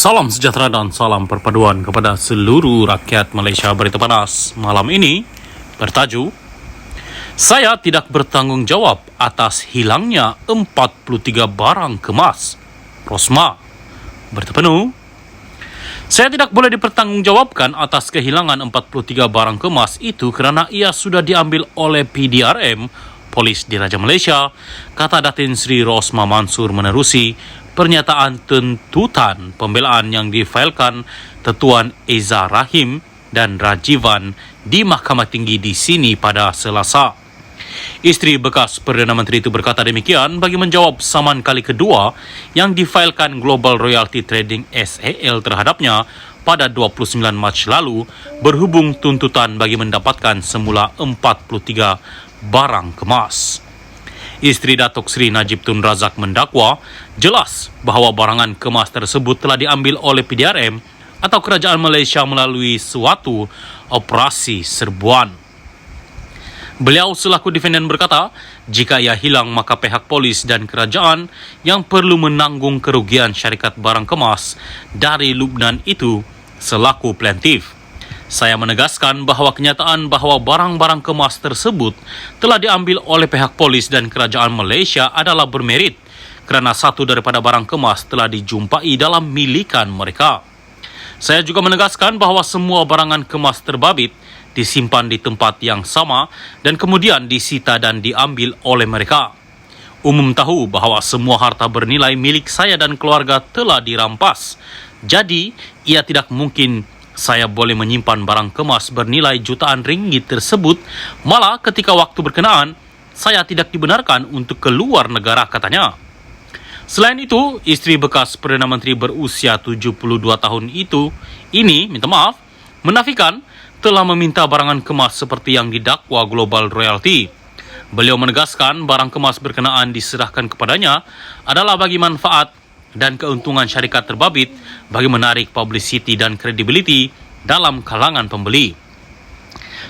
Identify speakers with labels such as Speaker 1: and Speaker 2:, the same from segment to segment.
Speaker 1: Salam sejahtera dan salam perpaduan kepada seluruh rakyat Malaysia. Berita panas malam ini bertajuk, saya tidak bertanggung jawab atas hilangnya 43 barang kemas. Rosma. Berita penuh, saya tidak boleh dipertanggungjawabkan atas kehilangan 43 barang kemas itu kerana ia sudah diambil oleh PDRM, Polis Diraja Malaysia, kata Datin Sri Rosma Mansur menerusi pernyataan tuntutan pembelaan yang difailkan Tuan Eza Rahim dan Rajivan di Mahkamah Tinggi di sini pada Selasa. Isteri bekas Perdana Menteri itu berkata demikian bagi menjawab saman kali kedua yang difailkan Global Royalty Trading SAL terhadapnya pada 29 Mac lalu berhubung tuntutan bagi mendapatkan semula 43 barang kemas. Isteri Datuk Seri Najib Tun Razak mendakwa jelas bahawa barangan kemas tersebut telah diambil oleh PDRM atau Kerajaan Malaysia melalui suatu operasi serbuan. Beliau selaku defendant berkata, jika ia hilang maka pihak polis dan kerajaan yang perlu menanggung kerugian syarikat barang kemas dari lubnan itu selaku plaintiff. Saya menegaskan bahawa kenyataan bahawa barang-barang kemas tersebut telah diambil oleh pihak polis dan kerajaan Malaysia adalah bermerit kerana satu daripada barang kemas telah dijumpai dalam milikan mereka. Saya juga menegaskan bahawa semua barangan kemas terbabit disimpan di tempat yang sama dan kemudian disita dan diambil oleh mereka. Umum tahu bahawa semua harta bernilai milik saya dan keluarga telah dirampas. Jadi, ia tidak mungkin saya boleh menyimpan barang kemas bernilai jutaan ringgit tersebut, malah ketika waktu berkenaan, saya tidak dibenarkan untuk keluar negara, katanya. Selain itu, isteri bekas Perdana Menteri berusia 72 tahun ini menafikan telah meminta barangan kemas seperti yang didakwa Global Royalty. Beliau menegaskan barang kemas berkenaan diserahkan kepadanya adalah bagi manfaat dan keuntungan syarikat terbabit bagi menarik publicity dan kredibiliti dalam kalangan pembeli.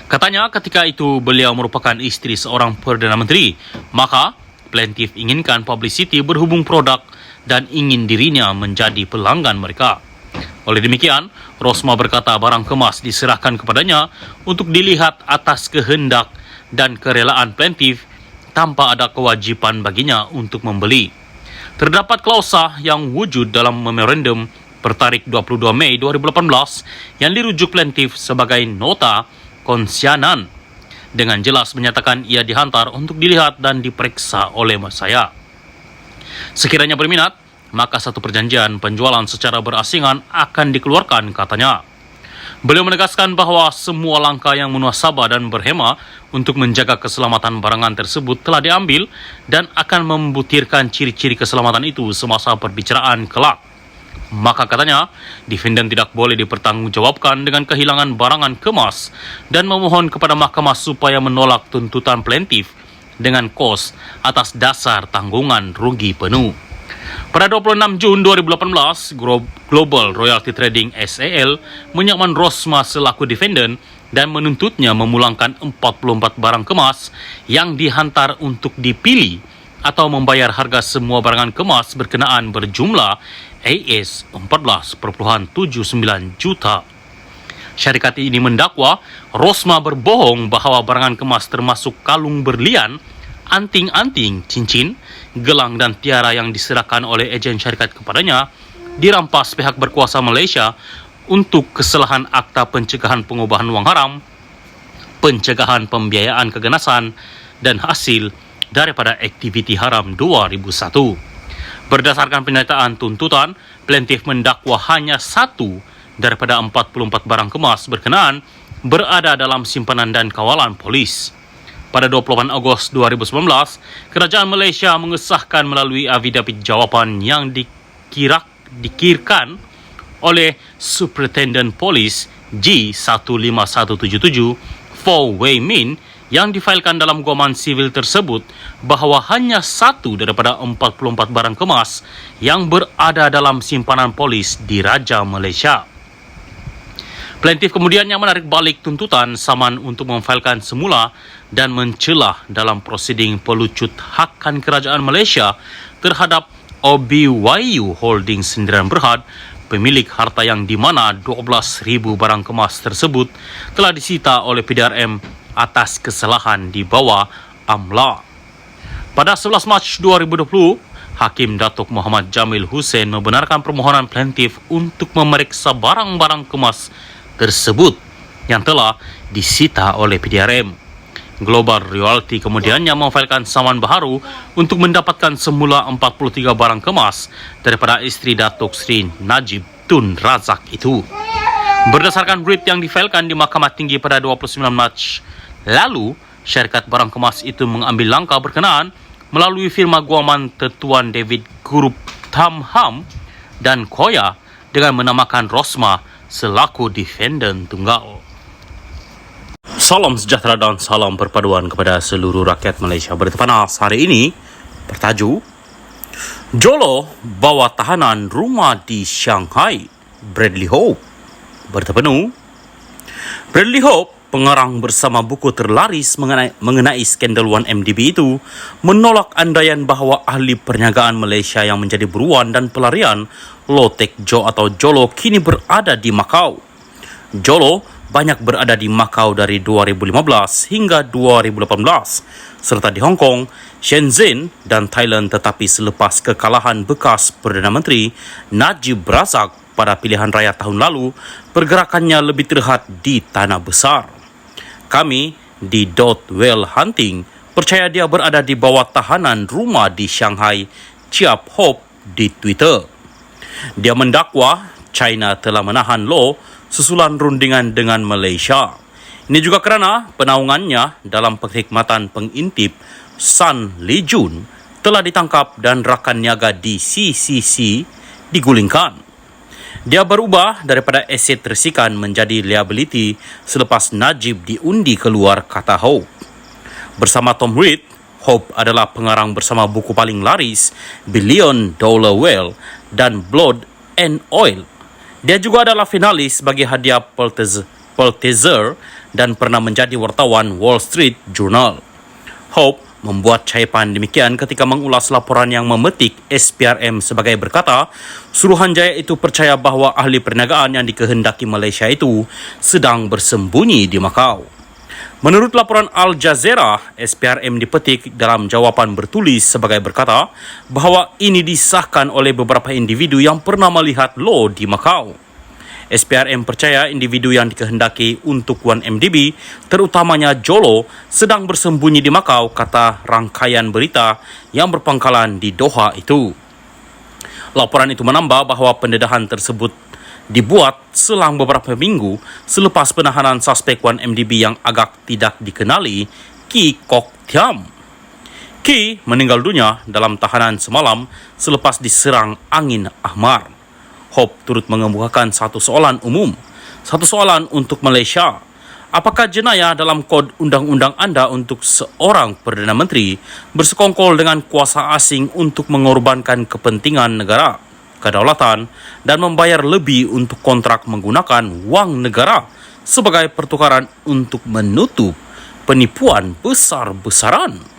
Speaker 1: Katanya ketika itu beliau merupakan isteri seorang Perdana Menteri, maka plaintiff inginkan publicity berhubung produk dan ingin dirinya menjadi pelanggan mereka. Oleh demikian, Rosma berkata barang kemas diserahkan kepadanya untuk dilihat atas kehendak dan kerelaan plaintiff tanpa ada kewajipan baginya untuk membeli. Terdapat klausa yang wujud dalam memorandum bertarikh 22 Mei 2018 yang dirujuk plaintiff sebagai nota konsianan dengan jelas menyatakan ia dihantar untuk dilihat dan diperiksa oleh saya. Sekiranya berminat, maka satu perjanjian penjualan secara berasingan akan dikeluarkan, katanya. Beliau menegaskan bahawa semua langkah yang muhasabah dan berhema untuk menjaga keselamatan barangan tersebut telah diambil dan akan membutirkan ciri-ciri keselamatan itu semasa perbicaraan kelak. Maka katanya, defendant tidak boleh dipertanggungjawabkan dengan kehilangan barangan kemas dan memohon kepada mahkamah supaya menolak tuntutan plaintiff dengan kos atas dasar tanggungan rugi penuh. Pada 26 Jun 2018, Global Royalty Trading SAL menyakman Rosma selaku defendant dan menuntutnya memulangkan 44 barang kemas yang dihantar untuk dipilih atau membayar harga semua barangan kemas berkenaan berjumlah AS 14.79 juta. Syarikat ini mendakwa Rosma berbohong bahawa barangan kemas termasuk kalung berlian, anting-anting, cincin, gelang dan tiara yang diserahkan oleh ejen syarikat kepadanya dirampas pihak berkuasa Malaysia untuk kesalahan Akta Pencegahan Pengubahan Wang Haram, Pencegahan Pembiayaan Keganasan dan hasil daripada aktiviti haram 2001. Berdasarkan pernyataan tuntutan, plaintiff mendakwa hanya satu daripada 44 barang kemas berkenaan berada dalam simpanan dan kawalan polis. Pada 28 Ogos 2019, Kerajaan Malaysia mengesahkan melalui affidavit jawapan yang dikirkan oleh Superintendent Polis G15177 For Wei Min yang difailkan dalam guaman sivil tersebut bahawa hanya satu daripada 44 barang kemas yang berada dalam simpanan polis Diraja Malaysia. Plaintiff kemudian yang menarik balik tuntutan saman untuk memfailkan semula dan mencelah dalam prosiding pelucut hakan Kerajaan Malaysia terhadap OBYU Holdings Sendirian Berhad pemilik harta yang di mana 12.000 barang kemas tersebut telah disita oleh PDRM atas kesalahan di bawah AMLA. Pada 11 Mac 2020, Hakim Datuk Muhammad Jamil Hussein membenarkan permohonan plaintiff untuk memeriksa barang-barang kemas tersebut yang telah disita oleh PDRM. Global Realty kemudiannya memfailkan saman baharu untuk mendapatkan semula 43 barang kemas daripada isteri Datuk Seri Najib Tun Razak itu. Berdasarkan writ yang difailkan di Mahkamah Tinggi pada 29 Mac lalu, syarikat barang kemas itu mengambil langkah berkenaan melalui firma guaman Tetuan David Group Tamham dan Koya dengan menamakan Rosma selaku defendant tunggal. Salam sejahtera dan salam perpaduan kepada seluruh rakyat Malaysia. Berita panas hari ini bertajuk Jolo bawa tahanan rumah di Shanghai, Bradley Hope. Berita penuh, Bradley Hope, pengarang bersama buku terlaris mengenai skandal 1MDB itu, menolak andaian bahawa ahli perniagaan Malaysia yang menjadi buruan dan pelarian Low Tech Joe atau Jolo kini berada di Macau. Jolo banyak berada di Macau dari 2015 hingga 2018, serta di Hong Kong, Shenzhen dan Thailand, tetapi selepas kekalahan bekas Perdana Menteri Najib Razak pada pilihan raya tahun lalu, pergerakannya lebih terlihat di tanah besar. Kami di Whale Hunting percaya dia berada di bawah tahanan rumah di Shanghai, Chiap Hope di Twitter. Dia mendakwa China telah menahan Law susulan rundingan dengan Malaysia. Ini juga kerana penaungannya dalam perkhidmatan pengintip Sun Lee Jun telah ditangkap dan rakan niaga di CCC digulingkan. Dia berubah daripada aset tersikan menjadi liability selepas Najib diundi keluar, kata Hope. Bersama Tom Reed, Hope adalah pengarang bersama buku paling laris Billion Dollar Whale dan Blood and Oil. Dia juga adalah finalis bagi hadiah Pulitzer dan pernah menjadi wartawan Wall Street Journal. Hope membuat caipan demikian ketika mengulas laporan yang memetik SPRM sebagai berkata, Suruhanjaya itu percaya bahawa ahli perniagaan yang dikehendaki Malaysia itu sedang bersembunyi di Macau. Menurut laporan Al Jazeera, SPRM dipetik dalam jawapan bertulis sebagai berkata bahawa ini disahkan oleh beberapa individu yang pernah melihat Law di Macau. SPRM percaya individu yang dikehendaki untuk 1MDB, terutamanya Jolo, sedang bersembunyi di Macau, kata rangkaian berita yang berpangkalan di Doha itu. Laporan itu menambah bahawa pendedahan tersebut dibuat selang beberapa minggu selepas penahanan suspek 1MDB yang agak tidak dikenali, Ki Kok Thiam. Ki meninggal dunia dalam tahanan semalam selepas diserang angin ahmar. Hope turut mengemukakan satu soalan umum, satu soalan untuk Malaysia. Apakah jenayah dalam kod undang-undang anda untuk seorang Perdana Menteri bersekongkol dengan kuasa asing untuk mengorbankan kepentingan negara, kedaulatan dan membayar lebih untuk kontrak menggunakan wang negara sebagai pertukaran untuk menutup penipuan besar-besaran?